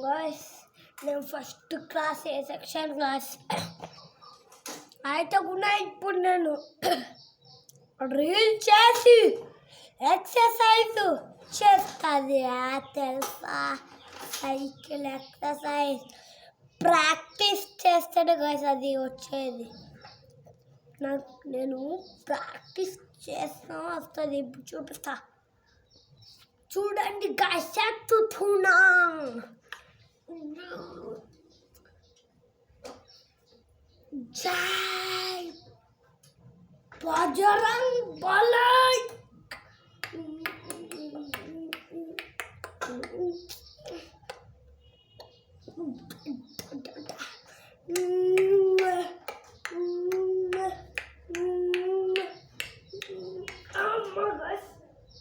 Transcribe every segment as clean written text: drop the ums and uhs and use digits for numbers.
Guys నేను first class ఏ section class అయితే కూడా ఇప్పుడు నేను రీల్ చేసి ఎక్సర్సైజ్ చేస్తుంది తెలుసా సైకిల్ ఎక్సర్సైజ్ ప్రాక్టీస్ చేస్తేనే గాయ్స్ అది వచ్చేది నేను ప్రాక్టీస్ చేస్తా వస్తుంది ఇప్పుడు చూపిస్తా చూడండి గాయ్స్ చేస్తున్నా జై బజరంగ్ బలి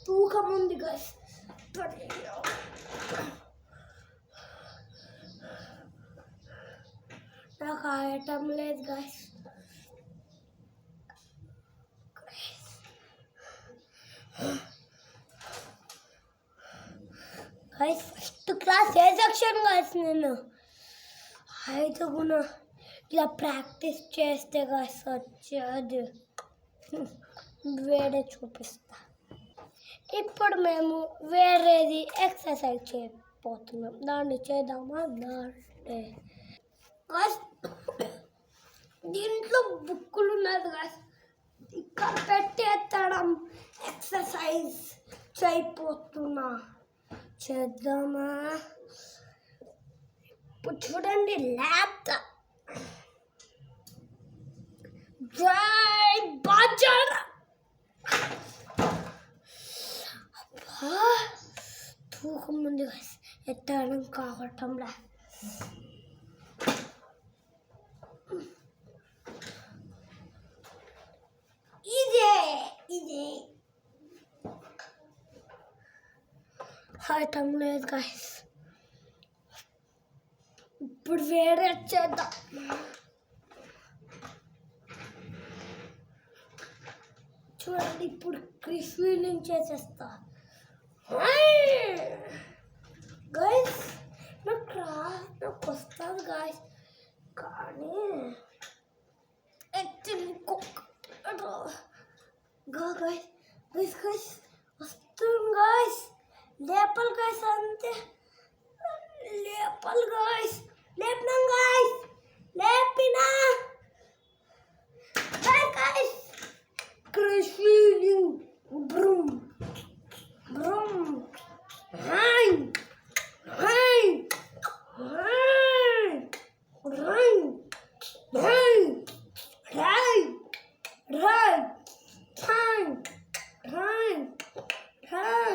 తూకం ఉంది గాయ్స్ నాకు ఆయటం లేదు గాయ్స్ ఫస్ట్ క్లాస్ ఏ సెక్షన్ గాయ్స్ నేను అయితే కూడా ఇలా ప్రాక్టీస్ చేస్తే గాయ్స్ వచ్చేది వేరే చూపిస్తా ఇప్పుడు మేము వేరేది ఎక్సర్సైజ్ చేయబోతున్నాం దాన్ని చేద్దామా దాన్ని దీంట్లో బుక్కులు ఉన్నది గాయ్స్ ఇక్కడ పెట్టేత్తడం ఎక్సర్సైజ్ చేయబోతున్నా చేద్దామా ఇప్పుడు చూడండి ల్యాప్టాప్ జై బజరంగ్ తూకం ఉంది గాయ్స్ ఎత్తడం కావటంలా ఇదే ఆయటం లేదు గాయ్స్ ఇప్పుడు వేరే చేద్దాం చూడండి ఇప్పుడు క్రిష్ ఫీలింగ్ చేసేస్తా గాయ్స్ నాకు వస్తుంది గాయ్స్ కానీ గాయ్స్ వస్తుంది గాయ్స్ లేపల్ గాయ్స్ అంతే లేపల్ గాయ్స్ లేపినాం గాయ్స్ లేపినా గాయ్స్ క్రిష్ ఫీలింగ్ బ్రూమ్ బ్రూమ్ హై హై హై హై హై హై హై హై హై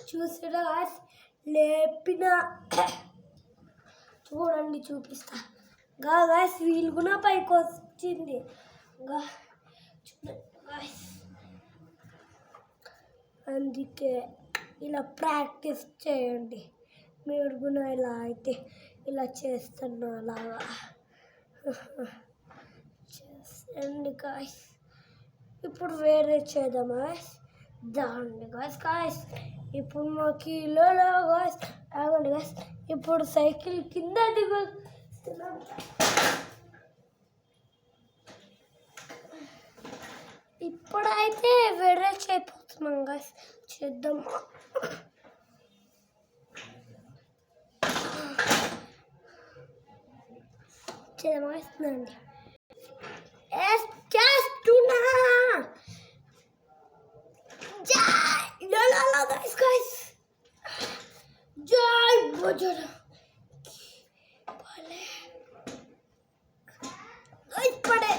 చూసారా లేపిన చూడండి చూపిస్తా గాయ్స్ వీల్ కూడా పైకి వచ్చింది చూడండి గాయ్స్ అందుకే ఇలా ప్రాక్టీస్ చేయండి మీరు కూడా ఇలా అయితే ఇలా చేస్తున్నా అలాగా చేయండి గాయ్స్ ఇప్పుడు వేరే చేద్దాం గాయ్స్ దాండి గాయ్స్ ఇప్పుడు మాకు ఇలా గాయ్స్ ఆగండి గాయ్స్ ఇప్పుడు సైకిల్ కింద దిగుతున్నాం ఇప్పుడైతే వేరే చేయబోతున్నాం గాయ్స్ చేద్దాం చేద్దామండి చేస్తున్నా guys jai bajara pale guys pade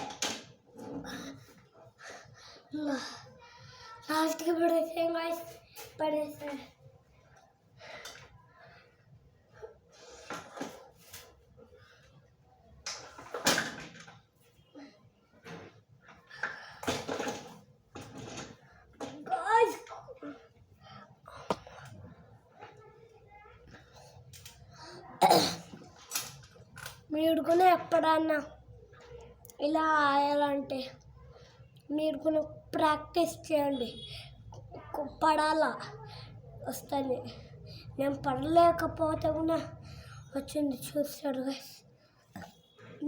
last ke pade se guys pade se మీరు కూడా ఎప్పుడన్నా ఇలా ఆయాలంటే మీరు కూడా ప్రాక్టీస్ చేయండి, పడాలా వస్తుంది. నేను పడలేకపోతే కూడా వచ్చింది చూస్తాడు గాయస్.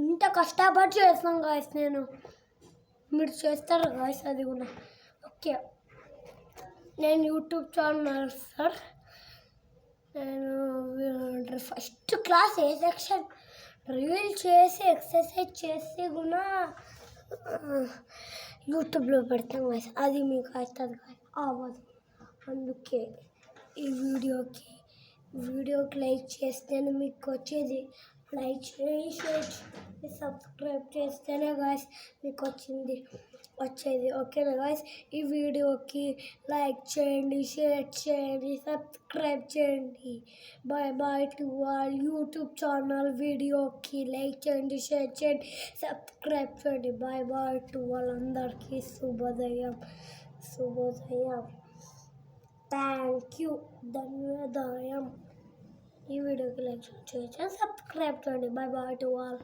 ఇంత కష్టపడి చేస్తాను గాయస్, నేను మీరు చేస్తారు గాయస్ అది కూడా. ఓకే, నేను యూట్యూబ్ ఛానల్ సార్. నేను ఫస్ట్ క్లాస్ ఏ సెక్షన్ రీల్ చేసి ఎక్సర్సైజ్ చేసి కూడా యూట్యూబ్లో పెడతాం గాయస్. అది మీకు అవుతుంది గాయస్, అవ్వదు. అందుకే ఈ వీడియోకి లైక్ చేస్తేనే మీకు వచ్చేది. లైక్ చేయండి, షేర్ చేయండి, సబ్స్క్రైబ్ చేస్తేనే గాయస్ మీకు వచ్చేది. ఓకేనా గాయస్? ఈ వీడియోకి లైక్ చేయండి, షేర్ చేయండి, సబ్స్క్రైబ్ చేయండి. Bye to all. YouTube channel వీడియోకి లైక్ చేయండి, షేర్ చేయండి, సబ్స్క్రైబ్ చేయండి. Bye to all. అందరికీ శుభోదయం. థ్యాంక్ యూ, ధన్యవాదాయం. ఈ వీడియోకి లైక్ చేయండి, సబ్స్క్రైబ్ చేయండి. Bye to all.